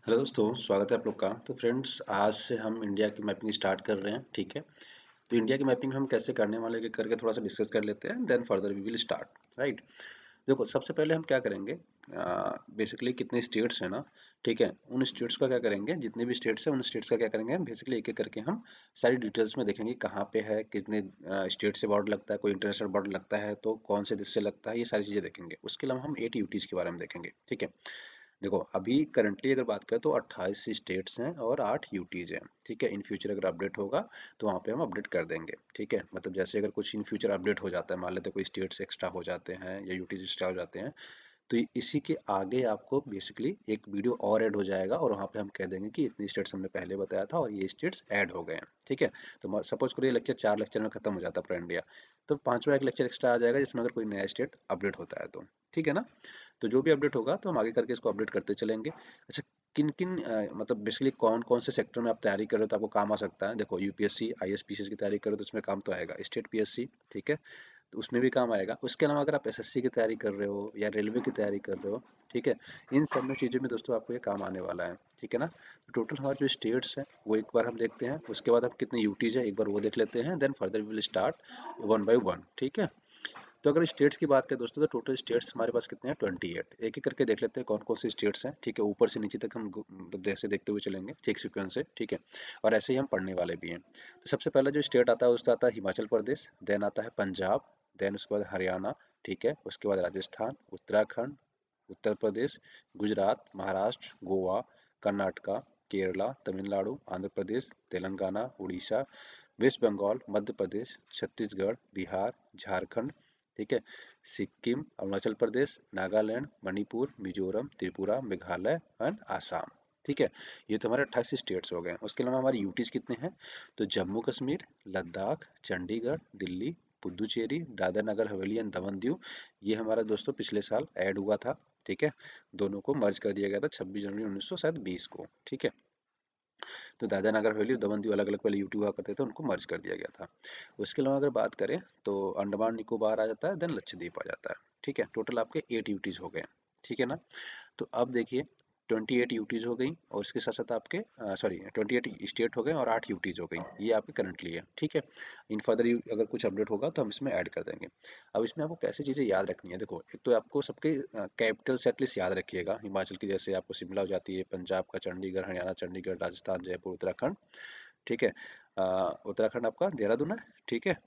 Hello दोस्तों, स्वागत है आप लोग का। तो फ्रेंड्स, आज से हम इंडिया की मैपिंग स्टार्ट कर रहे हैं। ठीक है, तो इंडिया की मैपिंग हम कैसे करने वाले के करके थोड़ा सा डिस्कस कर लेते हैं, then further we will start. Right, देखो सबसे पहले हम क्या करेंगे, बेसिकली कितने स्टेट्स हैं ना। ठीक है, उन स्टेट्स का क्या करेंगे, जितने भी स्टेट्स हैं उन स्टेट्स का क्या करेंगे, बेसिकली एक एक करके हम सारी डिटेल्स में देखेंगे कहाँ पे है, कितने स्टेट से बॉर्डर लगता है, कोई इंटरनेशनल बॉर्डर लगता है तो कौन से देश से लगता है, ये सारी चीज़ें देखेंगे। उसके अलावा हम 8 यूटीज़ के बारे में देखेंगे। ठीक है, देखो अभी करंटली अगर बात करें तो 28 स्टेट्स हैं और 8 यूटीज हैं। ठीक है, इन फ्यूचर अगर अपडेट होगा तो वहाँ पे हम अपडेट कर देंगे। ठीक है, मतलब जैसे अगर कुछ इन फ्यूचर अपडेट हो जाता है, मान लेते हैं कोई स्टेट्स एक्स्ट्रा हो जाते हैं या यूटीज एक्स्ट्रा हो जाते हैं, तो इसी के आगे आपको बेसिकली एक वीडियो और ऐड हो जाएगा और वहाँ पे हम कह देंगे कि इतनी स्टेट्स हमने पहले बताया था और ये स्टेट्स ऐड हो गए हैं। ठीक है, तो सपोज करो ये लेक्चर 4 लेक्चर में खत्म हो जाता है पूरा इंडिया, तो पांचवा एक लेक्चर एक्स्ट्रा आ जाएगा जिसमें अगर कोई नया स्टेट अपडेट होता है तो। ठीक है ना, तो जो भी अपडेट होगा तो हम आगे करके इसको अपडेट करते चलेंगे। अच्छा, किन किन मतलब बेसिकली कौन कौन से सेक्टर में आप तैयारी कर रहे हो तो आपको काम आ सकता है। देखो यूपीएससी आईएसपीसीएस की तैयारी करो तो उसमें काम तो आएगा, स्टेट पीएससी। ठीक है, तो उसमें भी काम आएगा। उसके अलावा अगर आप एसएससी की तैयारी कर रहे हो या रेलवे की तैयारी कर रहे हो, ठीक है, इन सब में चीज़ों में दोस्तों आपको ये काम आने वाला है। ठीक है ना, तो टोटल हमारे जो स्टेट्स हैं वो एक बार हम देखते हैं, उसके बाद हम कितने यूटीज है एक बार वो देख लेते हैं, then further we will start one by one. ठीक है, तो अगर स्टेट्स की बात करें दोस्तों तो टोटल स्टेट्स हमारे पास कितने हैं, 28। एक एक करके देख लेते हैं कौन कौन से स्टेट्स हैं। ठीक है, ऊपर से नीचे तक हम मतलब जैसे देखते हुए चलेंगे ठीक सीक्वेंस से। ठीक है, और ऐसे ही हम पढ़ने वाले भी हैं। तो सबसे पहला जो स्टेट आता है उसका आता है हिमाचल प्रदेश, देन आता है पंजाब, देन उसके बाद हरियाणा। ठीक है, उसके बाद राजस्थान, उत्तराखंड, उत्तर प्रदेश, गुजरात, महाराष्ट्र, गोवा, कर्नाटका, केरला, तमिलनाडु, आंध्र प्रदेश, तेलंगाना, उड़ीसा, वेस्ट बंगाल, मध्य प्रदेश, छत्तीसगढ़, बिहार, झारखंड। ठीक है, सिक्किम, अरुणाचल प्रदेश, नागालैंड, मणिपुर, मिजोरम, त्रिपुरा, मेघालय एंड आसाम। ठीक है, ये तो हमारे 28 स्टेट्स हो गए। उसके अलावा हमारे यूटीज कितने हैं, तो जम्मू कश्मीर, लद्दाख, चंडीगढ़, दिल्ली, पुदुचेरी, दादर नगर हवेली एंड दमन दीव। ये हमारा दोस्तों पिछले साल ऐड हुआ था। ठीक है, दोनों को मर्ज कर दिया गया था 26 जनवरी 1920 को। ठीक है, तो दादर नगर हवेली और दमन दीव अलग अलग पहले यूटी हुआ करते थे, उनको मर्ज कर दिया गया था। उसके अलावा अगर बात करें तो अंडमान निकोबार आ जाता है, देन लक्षद्वीप आ जाता है। ठीक है, टोटल आपके 8 यूटीज हो गए। ठीक है ना, तो अब देखिए 28 यूटीज हो गई और इसके साथ साथ आपके 28 स्टेट हो गए और 8 यूटीज हो गई। ये आपके करंटली है। ठीक है, इन फर्दर अगर कुछ अपडेट होगा तो हम इसमें ऐड कर देंगे। अब इसमें आपको कैसी चीज़ें याद रखनी है, देखो एक तो आपको सबके कैपिटल सेटलिस्ट याद रखिएगा। हिमाचल की जैसे आपको शिमला हो जाती है, पंजाब का चंडीगढ़, हरियाणा चंडीगढ़, राजस्थान जयपुर, उत्तराखंड। ठीक है, उत्तराखंड आपका देहरादून है। ठीक है,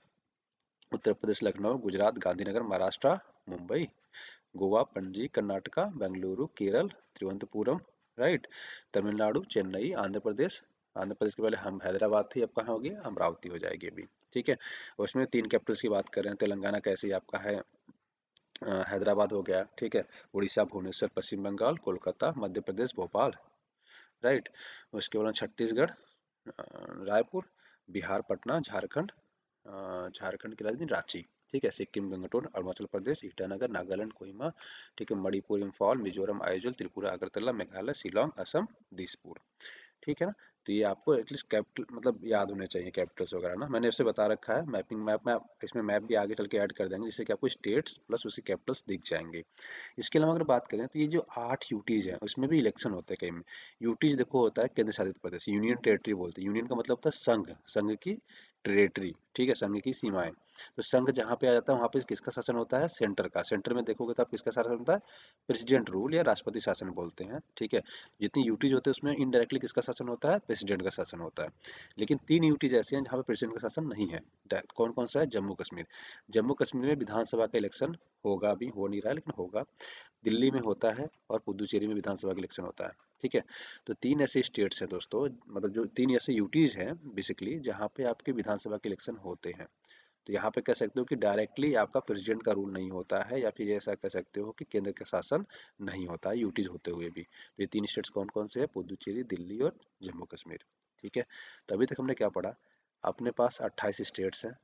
उत्तर प्रदेश लखनऊ, गुजरात गांधीनगर, महाराष्ट्र मुंबई, गोवा पणजी, कर्नाटका बेंगलुरु, केरल तिरुवनंतपुरम, राइट, तमिलनाडु चेन्नई, आंध्र प्रदेश के पहले हम हैदराबाद थी, अब कहाँ होगी, अमरावती हो जाएगी अभी। ठीक है, उसमें 3 कैपिटल्स की बात करें, तेलंगाना कैसे आपका है, हैदराबाद हो गया। ठीक है, उड़ीसा भुवनेश्वर, पश्चिम बंगाल कोलकाता, मध्य प्रदेश भोपाल, राइट। उसके बाद छत्तीसगढ़ रायपुर, बिहार पटना, झारखंड की राजधानी रांची। ठीक है, सिक्किम गंगटोर, अरुणाचल प्रदेश ईटानगर, नागालैंड कोहिमा। ठीक है, मणिपुर इम्फाल, मिजोरम आइजोल, त्रिपुरा अगरतला, मेघालय शिलोंग, असम दिसपुर। ठीक है ना, तो ये आपको एटलीस्ट कैपिटल मतलब याद होने चाहिए, कैपिटल्स वगैरह ना। मैंने इससे बता रखा है मैपिंग मैप में, इसमें मैप भी आगे चल के ऐड कर देंगे जिससे कि आपको स्टेट्स प्लस उसके कैपिटल्स दिख जाएंगे। इसके अलावा अगर बात करें तो ये जो 8 यूटीज हैं उसमें भी इलेक्शन होते हैं कई में। यूटीज देखो होता है केंद्र शासित प्रदेश, यूनियन टेरिटरी बोलते हैं। यूनियन का मतलब होता है संघ, संघ की टेरिटरी। ठीक है, संघ की सीमाएं। तो संघ जहाँ पे आ जाता है वहाँ पे किसका शासन होता है, सेंटर का। सेंटर में देखोगे तो आप किसका शासन होता है, प्रेसिडेंट रूल या राष्ट्रपति शासन बोलते हैं। ठीक है, जितनी यूटीज होते हैं उसमें इनडायरेक्टली किसका शासन होता है, प्रेसिडेंट का शासन होता है। लेकिन 3 यूटीज ऐसे हैं जहाँ पे प्रेसिडेंट का शासन नहीं है। कौन कौन सा है, जम्मू कश्मीर। जम्मू कश्मीर में विधानसभा का इलेक्शन होगा, अभी हो नहीं रहा है लेकिन होगा। दिल्ली में होता है और पुदुचेरी में विधानसभा का इलेक्शन होता है। ठीक है, तो 3 ऐसे स्टेट्स हैं दोस्तों, मतलब जो 3 ऐसे यूटीज हैं बेसिकली जहाँ पे आपके विधानसभा के इलेक्शन होते हैं। तो यहाँ पे कह सकते हो कि डायरेक्टली आपका प्रेसिडेंट का रूल नहीं होता है, या फिर ऐसा कह सकते हो कि केंद्र का शासन नहीं होता है यूटीज होते हुए भी। तो ये 3 स्टेट्स कौन कौन से हैं, पुदुचेरी, दिल्ली और जम्मू कश्मीर। ठीक है, तो अभी तक हमने क्या पढ़ा, अपने पास 28 स्टेट्स हैं,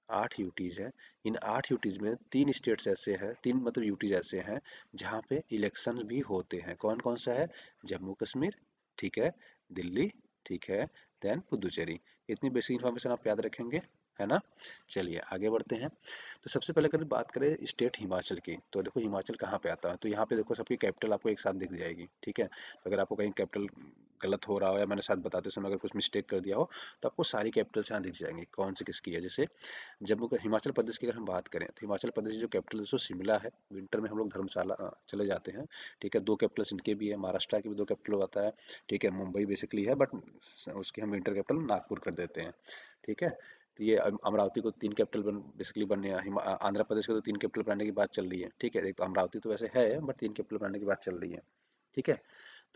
8 यूटीज हैं। इन 8 यूटीज में 3 स्टेट्स ऐसे हैं, 3 मतलब यूटीज ऐसे हैं जहाँ पे इलेक्शन भी होते हैं। कौन कौन सा है, जम्मू कश्मीर, ठीक है, दिल्ली, ठीक है, देन पुदुचेरी। इतनी बेसिक इन्फॉर्मेशन आप याद रखेंगे, है ना। चलिए आगे बढ़ते हैं। तो सबसे पहले अगर बात करें स्टेट हिमाचल की, तो देखो हिमाचल कहाँ पे आता है, तो यहाँ पे देखो सबकी कैपिटल आपको एक साथ दिख जाएगी, ठीक है। तो अगर आपको कहीं कैपिटल गलत हो रहा हो या मैंने साथ बताते समय अगर कुछ मिस्टेक कर दिया हो, तो आपको सारी कैपिटल्स यहाँ दिख जाएंगी कौन सी किसकी है। जैसे हिमाचल प्रदेश की अगर हम बात करें, तो हिमाचल प्रदेश की जो कैपिटल है शिमला है। विंटर में हम लोग धर्मशाला चले जाते हैं, ठीक है। 2 कैपिटल्स इनके भी है, महाराष्ट्र की भी 2 कैपिटल आता है, ठीक है। मुंबई बेसिकली है, बट उसकी हम विंटर कैपिटल नागपुर कर देते हैं, ठीक है। तो ये अमरावती को 3 कैपिटल बेसिकली बनने, आंध्र प्रदेश को तो 3 कैपिटल बनाने की बात चल रही है, ठीक है। एक तो अमरावती तो वैसे है, बट 3 कैपिटल बनाने की बात चल रही है, ठीक है।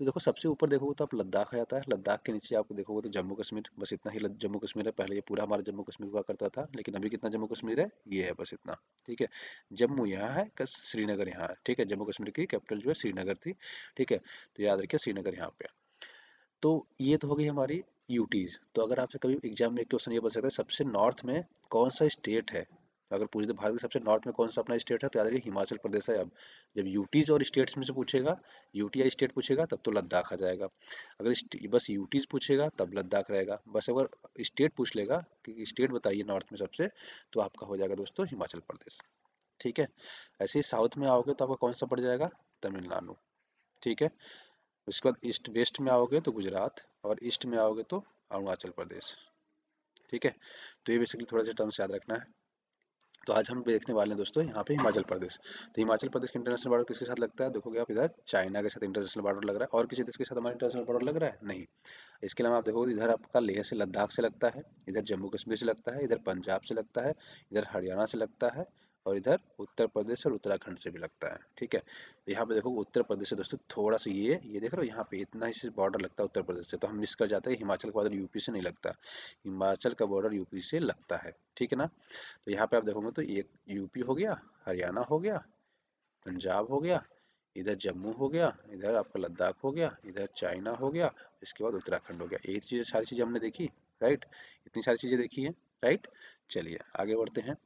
तो देखो सबसे ऊपर देखोगे तो आप लद्दाख आ जाता है, लद्दाख के नीचे आपको देखोगे तो जम्मू कश्मीर, बस इतना ही जम्मू कश्मीर है। पहले ये पूरा हमारा जम्मू कश्मीर हुआ करता था, लेकिन अभी कितना जम्मू कश्मीर है, ये है बस इतना, ठीक है। जम्मू यहाँ है, श्रीनगर यहाँ है, ठीक है। जम्मू कश्मीर की कैपिटल जो है श्रीनगर थी, ठीक है। तो याद रखिए श्रीनगर यहाँ पे। तो ये तो हो गई हमारी यूटीज। तो अगर आपसे कभी एग्जाम में एक क्वेश्चन ये बन सकता है, सबसे नॉर्थ में कौन सा स्टेट है, तो अगर पूछे तो भारत के सबसे नॉर्थ में कौन सा अपना स्टेट है, तो याद रखिए हिमाचल प्रदेश है। अब जब यूटीज और स्टेट्स में से पूछेगा, यूटी या स्टेट पूछेगा, तब तो लद्दाख आ जाएगा। अगर बस यूटीज पूछेगा तब लद्दाख रहेगा। बस अगर स्टेट पूछ लेगा कि स्टेट बताइए नॉर्थ में सबसे, तो आपका हो जाएगा दोस्तों हिमाचल प्रदेश, ठीक है। ऐसे ही साउथ में आओगे तो आपका कौन सा पड़ जाएगा, तमिलनाडु, ठीक है। उसके बाद ईस्ट वेस्ट में आओगे तो गुजरात, और ईस्ट में आओगे तो अरुणाचल प्रदेश, ठीक है। तो ये बेसिकली थोड़ा सा टर्म्स याद रखना है। तो आज हम देखने वाले हैं दोस्तों यहाँ पे हिमाचल प्रदेश। तो हिमाचल प्रदेश का इंटरनेशनल बॉर्डर किसके साथ लगता है, देखोगे आप इधर चाइना के साथ इंटरनेशनल बॉर्डर लग रहा है, और किसी देश के साथ हमारा इंटरनेशनल बॉर्डर लग रहा है, नहीं। इसके अलावा आप देखोगे इधर आपका लेह से लद्दाख से लगता है, इधर जम्मू कश्मीर से लगता है, इधर पंजाब से लगता है, इधर हरियाणा से लगता है, और इधर उत्तर प्रदेश और उत्तराखंड से भी लगता है, ठीक है। तो यहाँ पे देखो उत्तर प्रदेश से दोस्तों थोड़ा सा ये देख रहे हो, यहाँ पे इतना ही बॉर्डर लगता है उत्तर प्रदेश से, तो हम मिस कर जाते हैं हिमाचल का बॉर्डर यूपी से नहीं लगता, हिमाचल का बॉर्डर यूपी से लगता है, ठीक है ना। तो यहाँ पे आप देखोगे तो एक यूपी हो गया, हरियाणा हो गया, पंजाब हो गया, इधर जम्मू हो गया, इधर आपका लद्दाख हो गया, इधर चाइना हो गया, इसके बाद उत्तराखंड हो गया। यही चीज़ सारी चीज़ें हमने देखी, राइट। इतनी सारी चीज़ें देखी हैं, राइट। चलिए आगे बढ़ते हैं।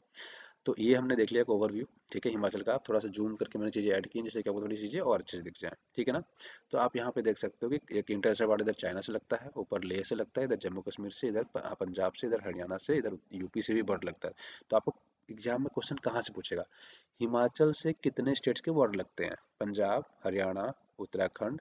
तो ये हमने देख लिया एक ओवरव्यू, ठीक है, हिमाचल का। आप थोड़ा सा जूम करके मैंने चीज़ें ऐड की जिससे कि आपको थोड़ी चीज़ें और अच्छे से दिख जाए, ठीक है ना। तो आप यहाँ पे देख सकते हो कि एक इंटरनेशनल बॉर्डर इधर चाइना से लगता है, ऊपर लेह से लगता है, इधर जम्मू कश्मीर से, इधर पंजाब से, इधर हरियाणा से, इधर यूपी से भी बॉर्डर लगता है। तो आपको एग्जाम में क्वेश्चन कहाँ से पूछेगा, हिमाचल से कितने स्टेट्स के बॉर्डर लगते हैं, पंजाब, हरियाणा, उत्तराखंड,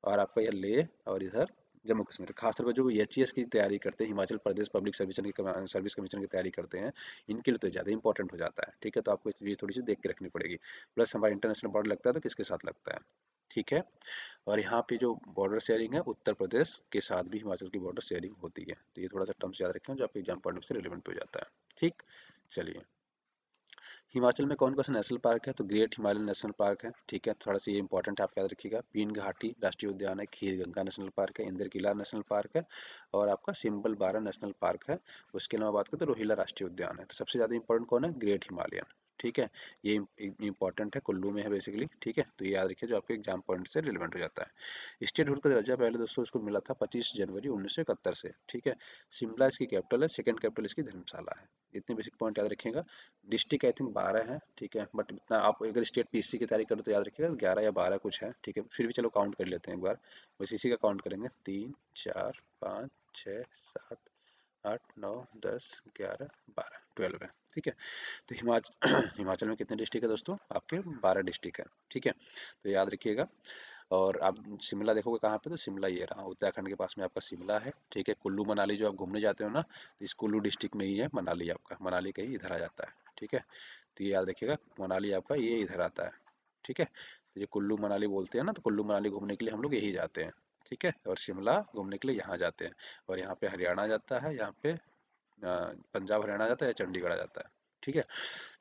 और आपका ये लेह, और इधर जम्मू कश्मीर। खासतौर पर जो एचईएस की तैयारी करते हैं, Himachal Pradesh public service commission की तैयारी करते हैं, इनके लिए तो ज़्यादा इंपॉर्टेंट हो जाता है, ठीक है। तो आपको ये थोड़ी सी देख के रखनी पड़ेगी। प्लस हमारा इंटरनेशनल बॉर्डर लगता है तो किसके साथ लगता है, ठीक है। और यहाँ पे जो बॉर्डर शेयरिंग है, उत्तर प्रदेश के साथ भी हिमाचल की बॉर्डर शेयरिंग होती है। तो ये थोड़ा सा टर्म्स याद रखें जो आपके एग्जाम पॉइंट से रिलेवेंट हो जाता है, ठीक। चलिए हिमाचल में कौन कौन सा नेशनल पार्क है, तो ग्रेट हिमालयन नेशनल पार्क है, ठीक है। थोड़ा सा ये इंपॉर्टेंट है, आप याद रखिएगा। पीन घाटी राष्ट्रीय उद्यान है, खीर गंगा नेशनल पार्क है, इंदर किला नेशनल पार्क है, और आपका सिंबल बारा नेशनल पार्क है। उसके अलावा बात करें तो रोहिला राष्ट्रीय उद्यान है। तो सबसे ज़्यादा इंपॉर्टेंट कौन है, ग्रेट हिमालयन, ठीक है। ये इंपॉर्टेंट है, कुल्लू में है बेसिकली, ठीक है। तो ये याद रखिए जो आपके एग्जाम पॉइंट से रिलेवेंट हो जाता है। स्टेटहुड का दर्जा पहले दोस्तों इसको मिला था 25 जनवरी 1971 से, ठीक है। शिमला इसकी कैपिटल है, सेकंड कैपिटल इसकी धर्मशाला है। इतने बेसिक पॉइंट याद रखिएगा। डिस्ट्रिक्ट आई थिंक 12 है, ठीक है। बट इतना आप अगर स्टेट पीसी की तैयारी करो तो याद रखिएगा 11 या 12 कुछ है, ठीक है। फिर भी चलो काउंट कर लेते हैं एक बार, बस इसी का काउंट करेंगे। 3 4 5 6 7 8 9 10 11 12 12 है, ठीक है। तो हिमाचल हिमाचल में कितने डिस्ट्रिक्ट है दोस्तों, आपके 12 डिस्ट्रिक्ट है, ठीक है। तो याद रखिएगा। और आप शिमला देखोगे कहाँ पे, तो शिमला ये रहा, उत्तराखंड के पास में आपका शिमला है, ठीक है। कुल्लू मनाली जो आप घूमने जाते हो ना, तो इस कुल्लू डिस्ट्रिक्ट में ही है मनाली आपका, मनाली कहीं इधर आ जाता है, ठीक है। तो ये याद रखिएगा, मनाली आपका ये इधर आता है, ठीक है। तो ये कुल्लू मनाली बोलते हैं ना, तो कुल्लू मनाली घूमने के लिए हम लोग यही जाते हैं, ठीक है। और शिमला घूमने के लिए यहाँ जाते हैं। और यहाँ पे हरियाणा जाता है, यहाँ पे पंजाब हरियाणा जाता है, चंडीगढ़ आ जाता है, ठीक है।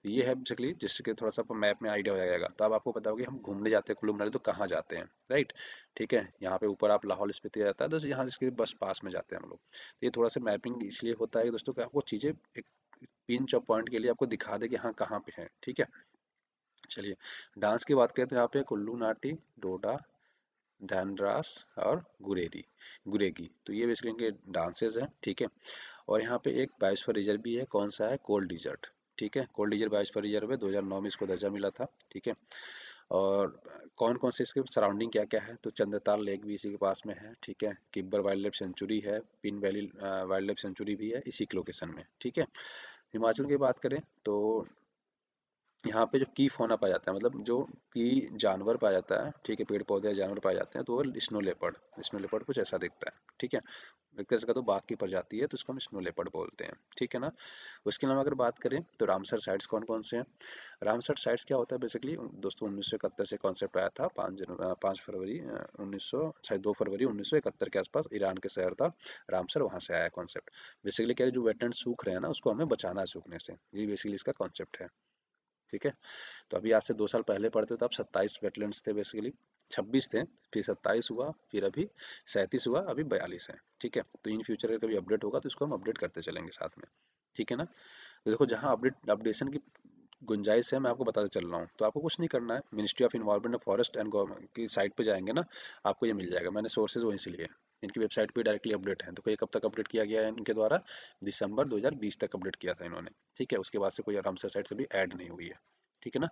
ये है बेसिकली जिसके थोड़ा सा मैप में आइडिया हो जाएगा। तो अब आपको पता होगा कि हम घूमने जाते हैं कुल्लू मनाली तो कहाँ जाते हैं, राइट, ठीक है। यहाँ पे ऊपर आप लाहौल स्पीति जाता है, तो यहाँ इसके बस पास में जाते हैं हम लोग। तो ये थोड़ा सा मैपिंग इसलिए होता है दोस्तों कि आपको चीज़ें एक पिंच ऑफ पॉइंट के लिए आपको दिखा दे कि हाँ कहाँ पे है, ठीक है। चलिए डांस की बात करें तो यहाँ पे कुल्लू नाटी, डोडा, धनरास और गुरेगी, तो ये बेसिकली इनके डांसेस हैं, ठीक है। और यहाँ पे एक बायोस्फीयर रिजर्व भी है, कौन सा है, कोल डिजर्ट, ठीक है। कोल डिजर्ट बायोस्फीयर रिजर्व है, 2009 में इसको दर्जा मिला था, ठीक है। और कौन कौन से इसके सराउंडिंग क्या क्या है, तो चंद्रताल लेक भी इसी के पास में है, ठीक है। किब्बर वाइल्ड लाइफ सेंचुरी है, pin valley wild life sanctuary भी है इसी के लोकेशन में, ठीक है। हिमाचल की बात करें तो यहाँ पे जो की फौना पाया जाता है, मतलब जो की जानवर पाया जाता है, ठीक है, पेड़ पौधे जानवर पाए जाते हैं, तो वो स्नो लेपर्ड कुछ ऐसा दिखता है, ठीक है। एक तरह से तो बाघ की प्रजाति है, तो उसको हम स्नो लेपर्ड बोलते हैं, ठीक है ना। उसके अलावा अगर बात करें तो रामसर साइट्स कौन कौन से हैं। रामसर साइट्स क्या होता है बेसिकली दोस्तों, 1971 से कॉन्सेप्ट आया था, 5 फरवरी 2 फरवरी 1971 के आसपास ईरान के शहर था रामसर, वहाँ से आया कॉन्सेप्ट। बेसिकली क्या है, जो वेटलैंड सूख रहे हैं ना, उसको हमें बचाना है सूखने से, ये बेसिकली इसका कॉन्सेप्ट है, ठीक है। तो अभी आज से 2 साल पहले पढ़ते तो अब 27 वेटलैंड्स थे बेसिकली, 26 थे, फिर 27 हुआ, फिर अभी 37 हुआ, अभी 42 है, ठीक है। तो इन फ्यूचर अगर कभी अपडेट होगा तो इसको हम अपडेट करते चलेंगे साथ में, ठीक है ना। तो देखो जहाँ अपडेशन की गुंजाइश है, मैं आपको बताते चल रहा हूँ, तो आपको कुछ नहीं करना है, ministry of environment and forest and government की साइट पे जाएंगे ना, आपको ये मिल जाएगा, मैंने सोर्सेज वहीं से लिए, इनकी वेबसाइट पे डायरेक्टली अपडेट है। देखो ये कब तक अपडेट किया गया है इनके द्वारा, दिसंबर 2020 तक अपडेट किया था इन्होंने, ठीक है। उसके बाद से कोई आराम से साइट से भी ऐड नहीं हुई है, ठीक है ना।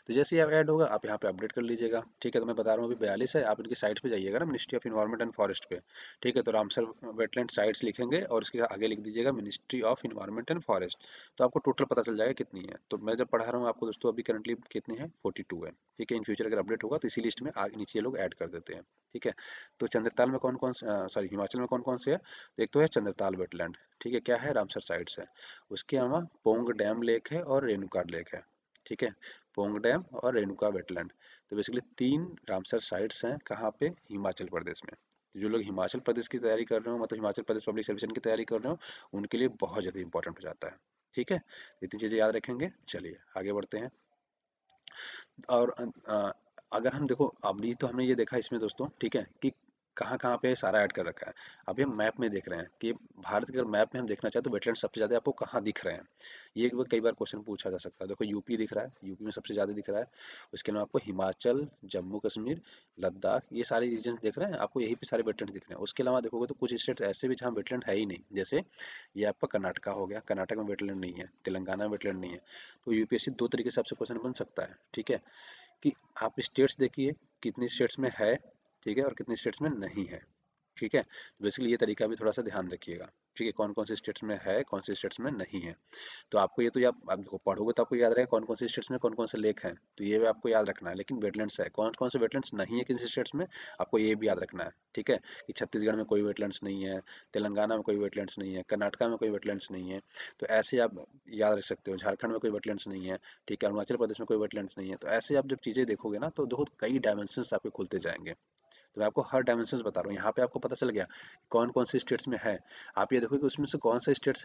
तो जैसे ही आप ऐड होगा आप यहाँ पे अपडेट कर लीजिएगा, ठीक है। तो मैं बता रहा हूँ अभी 42 है, आप इनकी साइट पे जाइएगा ना, ministry of environment and forest पे, ठीक है। तो रामसर वेटलैंड साइट्स लिखेंगे और इसके आगे लिख दीजिएगा ministry of environment and forest, तो आपको टोटल पता चल जाएगा कितनी है। तो मैं जब पढ़ा रहा हूँ आपको दोस्तों, अभी करंटली कितनी है, 42 है, ठीक है। इन फ्यूचर अगर अपडेट होगा तो इसी लिस्ट में आगे नीचे लोग ऐड कर देते हैं, ठीक है। तो चंद्रताल में कौन कौन सॉरी हिमाचल में कौन कौन से है, तो एक तो है चंद्रताल वेटलैंड, ठीक है, क्या है, रामसर साइट्स है। उसके अलावा पोंग डैम लेक है और रेणुका लेक है, ठीक है, पोंग डैम और रेणुका वेटलैंड। तो बेसिकली 3 रामसर साइट्स हैं, कहाँ पे, हिमाचल प्रदेश में। तो जो लोग हिमाचल प्रदेश की तैयारी कर रहे हो, मतलब हिमाचल प्रदेश पब्लिक सर्विस की तैयारी कर रहे हो, उनके लिए बहुत ज़्यादा इंपॉर्टेंट हो जाता है, ठीक है। इतनी चीज़ें याद रखेंगे, चलिए आगे बढ़ते हैं। और अगर हम देखो अभी तो हमने ये देखा इसमें दोस्तों, ठीक है, कि कहाँ कहाँ पे सारा ऐड कर रखा है। अभी हम मैप में देख रहे हैं कि भारत के अगर मैप में हम देखना चाहें तो वेटलैंड सबसे ज़्यादा आपको कहाँ दिख रहे हैं, ये कई बार क्वेश्चन पूछा जा सकता है। देखो यूपी दिख रहा है, यूपी में सबसे ज़्यादा दिख रहा है। उसके अलावा आपको हिमाचल, जम्मू कश्मीर, लद्दाख, ये सारे रीजन दिख रहे हैं आपको, यहीं पे सारे वेटलैंड दिख रहे हैं। उसके अलावा देखोगे तो कुछ स्टेट ऐसे भी जहाँ वेटलैंड है ही नहीं, जैसे ये आपका कर्नाटका हो गया, कर्नाटक में वेटलैंड नहीं है, तेलंगाना में वेटलैंड नहीं है। तो यूपीएससी 2 तरीके से आपसे क्वेश्चन बन सकता है, ठीक है, कि आप स्टेट्स देखिए कितनी स्टेट्स में है, ठीक है, और कितनी स्टेट्स में नहीं है, ठीक है। तो बेसिकली ये तरीका भी थोड़ा सा ध्यान रखिएगा, ठीक है, कौन कौन से स्टेट्स में है, कौन से स्टेट्स में नहीं है। तो आपको ये तो आप देखो पढ़ोगे तो आपको याद रहेगा कौन कौन से स्टेट्स में कौन कौन से लेक हैं, तो ये भी आपको याद रखना है। लेकिन वेटलैंड्स है, कौन कौन से वेटलैंड्स नहीं है किसी स्टेट्स में, आपको ये भी याद रखना है, ठीक है, कि छत्तीसगढ़ में कोई वेटलैंड्स नहीं है, तेलंगाना में कोई वेटलैंड्स नहीं है, कर्नाटका में कोई वेटलैंड्स नहीं है। तो ऐसे आप याद रख सकते हो, झारखंड में कोई वेटलैंड्स नहीं है, ठीक है, अरुणाचल प्रदेश में कोई वेटलैंड्स नहीं है। तो ऐसे आप जब चीज़ें देखोगे ना तो देखो कई डायमेंशंस आपके खुलते जाएंगे। तो मैं आपको हर डायमेंशंस बता रहा हूँ, यहाँ पे आपको पता चल गया कौन कौन से स्टेट्स में है। आप ये देखो कि उसमें से कौन सा स्टेट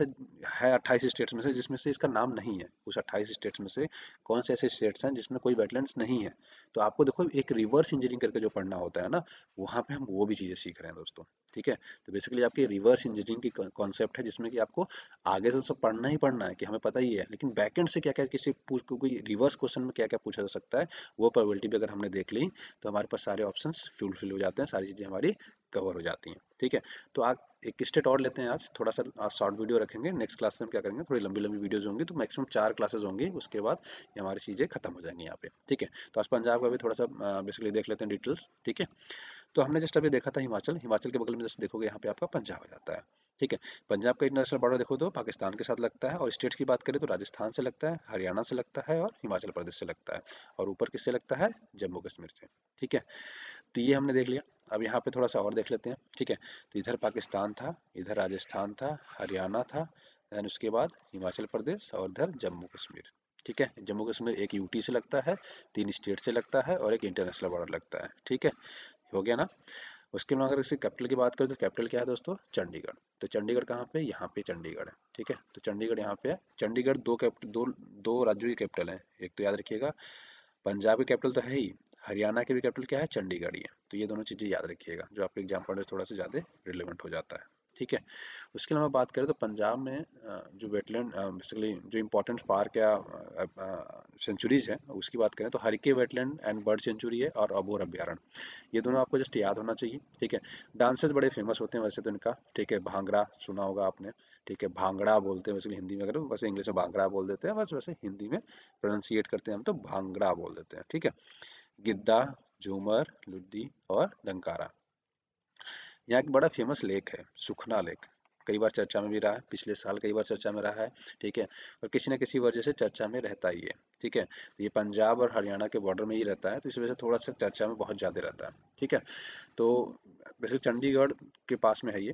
है 28 स्टेट्स में से जिसमें से इसका नाम नहीं है, उस 28 स्टेट्स में से कौन से ऐसे स्टेट्स हैं जिसमें कोई वेटलैंड्स नहीं है। तो आपको देखो एक रिवर्स इंजीनियरिंग करके जो पढ़ना होता है ना, वहाँ पे हम वो भी चीज़ें सीख रहे हैं दोस्तों, ठीक है। तो बेसिकली आपकी रिवर्स इंजीनियरिंग की कॉन्सेप्ट है, जिसमें कि आपको आगे से सब पढ़ना ही पढ़ना है, कि हमें पता ही है, लेकिन बैकेंड से क्या क्या किसी पूछ कोई रिवर्स क्वेश्चन में क्या क्या पूछा जा सकता है, वो प्रोबेबिलिटी भी अगर हमने देख ली तो हमारे पास सारे ऑप्शंस फुलफिल हो जाते हैं, सारी चीज़ें हमारी कवर हो जाती हैं, ठीक है। तो आप एक स्टेट और लेते हैं, आज थोड़ा सा आज शॉर्ट वीडियो रखेंगे, नेक्स्ट क्लास में हम क्या करेंगे, थोड़ी लंबी लंबी वीडियोज होंगी, तो मैक्सिमम 4 क्लासेज होंगी, उसके बाद ये हमारी चीज़ें खत्म हो जाएंगी यहाँ पे, ठीक है। तो आज पंजाब का भी थोड़ा सा बेसिकली देख लेते हैं डिटेल्स, ठीक है। तो हमने जस्ट अभी देखा था हिमाचल, हिमाचल के बगल में जस्ट देखोगे यहाँ पे आपका पंजाब आ जाता है, ठीक है। पंजाब का इंटरनेशनल बॉर्डर देखो तो पाकिस्तान के साथ लगता है, और स्टेट्स की बात करें तो राजस्थान से लगता है, हरियाणा से लगता है और हिमाचल प्रदेश से लगता है, और ऊपर किससे लगता है, जम्मू कश्मीर से, ठीक है। तो ये हमने देख लिया। अब यहाँ पे थोड़ा सा और देख लेते हैं, ठीक है। तो इधर पाकिस्तान था, इधर राजस्थान था, हरियाणा था, देन उसके बाद हिमाचल प्रदेश और इधर जम्मू कश्मीर, ठीक है। जम्मू कश्मीर एक यूटी से लगता है, 3 स्टेट से लगता है और एक इंटरनेशनल बॉर्डर लगता है, ठीक है, हो गया ना। उसके बाद अगर इसकी कैपिटल की बात करें तो कैपिटल क्या है दोस्तों, चंडीगढ़। तो चंडीगढ़ कहाँ पे, यहाँ पे चंडीगढ़ है, ठीक है। तो चंडीगढ़ यहाँ पे है। चंडीगढ़ दो राज्यों की कैपिटल है, एक तो याद रखिएगा पंजाब की कैपिटल तो है ही, हरियाणा की भी कैपिटल क्या है, चंडीगढ़ ही है। तो ये दोनों चीज़ें याद रखिएगा, जो आपके एग्जाम पढ़ने थोड़ा सा ज़्यादा रिलेवेंट हो जाता है, ठीक है। उसके अलावा बात करें तो पंजाब में जो वेटलैंड बेसिकली जो इंपॉर्टेंट पार्क या सेंचुरीज है उसकी बात करें तो Harike wetland and bird sanctuary है और अबोर अभ्यारण्य, ये दोनों आपको जस्ट याद होना चाहिए, ठीक है। डांसेस बड़े फेमस होते हैं वैसे तो इनका, ठीक है, भांगड़ा सुना होगा आपने, ठीक है, भांगड़ा बोलते हैं वैसे हिंदी में, अगर वैसे इंग्लिश में भांगड़ा बोल देते हैं, बस वैसे हिंदी में प्रोनाउंसिएट करते हैं हम तो भांगड़ा बोल देते हैं, ठीक है। गिद्दा, झूमर, लुद्दी और डंकारा। यहाँ एक बड़ा फेमस लेक है, सुखना लेक, कई बार चर्चा में भी रहा है, पिछले साल कई बार चर्चा में रहा है, ठीक है, और किसी न किसी वजह से चर्चा में रहता ही है, ठीक है। तो ये पंजाब और हरियाणा के बॉर्डर में ही रहता है, तो इस वजह से थोड़ा सा चर्चा में बहुत ज़्यादा रहता है, ठीक है। तो वैसे चंडीगढ़ के पास में है ये,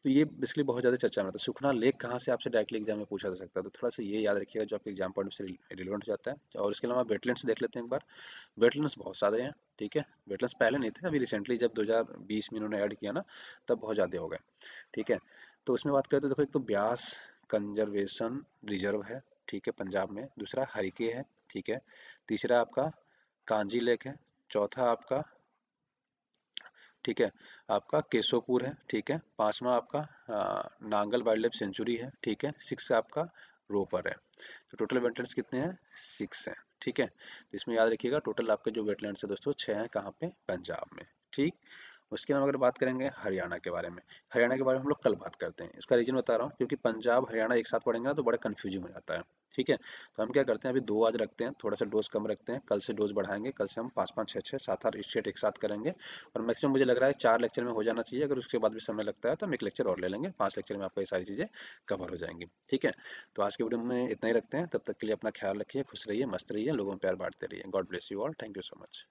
तो ये बेसिकली बहुत ज़्यादा चर्चा में रहता है। सुखना लेक कहाँ से आपसे डायरेक्टली एग्जाम में पूछा जा सकता है, तो थोड़ा सा ये याद रखिएगा जो आपके एग्जाम पॉइंट से रिलेवेंट हो जाता है। और इसके अलावा वेटलैंड्स देख लेते हैं एक बार। वेटलैंड्स बहुत सारे हैं, ठीक है। वेटलैंड्स पहले नहीं थे, अभी रिसेंटली जब 2020 में इन्होंने ऐड किया ना, तब बहुत ज़्यादा हो गए, ठीक है। तो उसमें बात करें तो देखो, एक तो ब्यास कंजर्वेशन रिजर्व है, ठीक है, पंजाब में। दूसरा हरिके है, ठीक है। तीसरा आपका कांजी लेक है। चौथा आपका, ठीक है, आपका केशोपुर है, ठीक है। पांचवा आपका नांगल वाइल्ड लाइफ सेंचुरी है, ठीक है। सिक्स आपका रोपर है। तो टोटल वेटलैंड्स कितने हैं, 6 हैं, ठीक है। तो इसमें याद रखिएगा टोटल आपके जो वेटलैंड्स है दोस्तों 6 हैं, कहाँ पे, पंजाब में, ठीक। उसके अलावा अगर बात करेंगे हरियाणा के बारे में, हरियाणा के बारे में हम लोग कल बात करते हैं। इसका रीजन बता रहा हूँ, क्योंकि पंजाब हरियाणा एक साथ पढ़ेंगे ना तो बड़ा कन्फ्यूजिंग हो जाता है, ठीक है। तो हम क्या करते हैं, अभी 2 आज रखते हैं, थोड़ा सा डोज कम रखते हैं, कल से डोज बढ़ाएंगे। कल से हम 5 5 6 6 7 8 स्टेट एक साथ करेंगे, और मैक्सिमम मुझे लग रहा है 4 लेक्चर में हो जाना चाहिए। अगर उसके बाद भी समय लगता है तो हम एक लेक्चर और ले लेंगे, 5 लेक्चर में आपको ये सारी चीज़ें कवर हो जाएंगी, ठीक है। तो आज के वीडियो में इतना ही रखते हैं, तब तक के लिए अपना ख्याल रखिए, खुश रहिए, मस्त रहिए, लोगों में प्यार बांटते रहिए। God bless you all, thank you so much.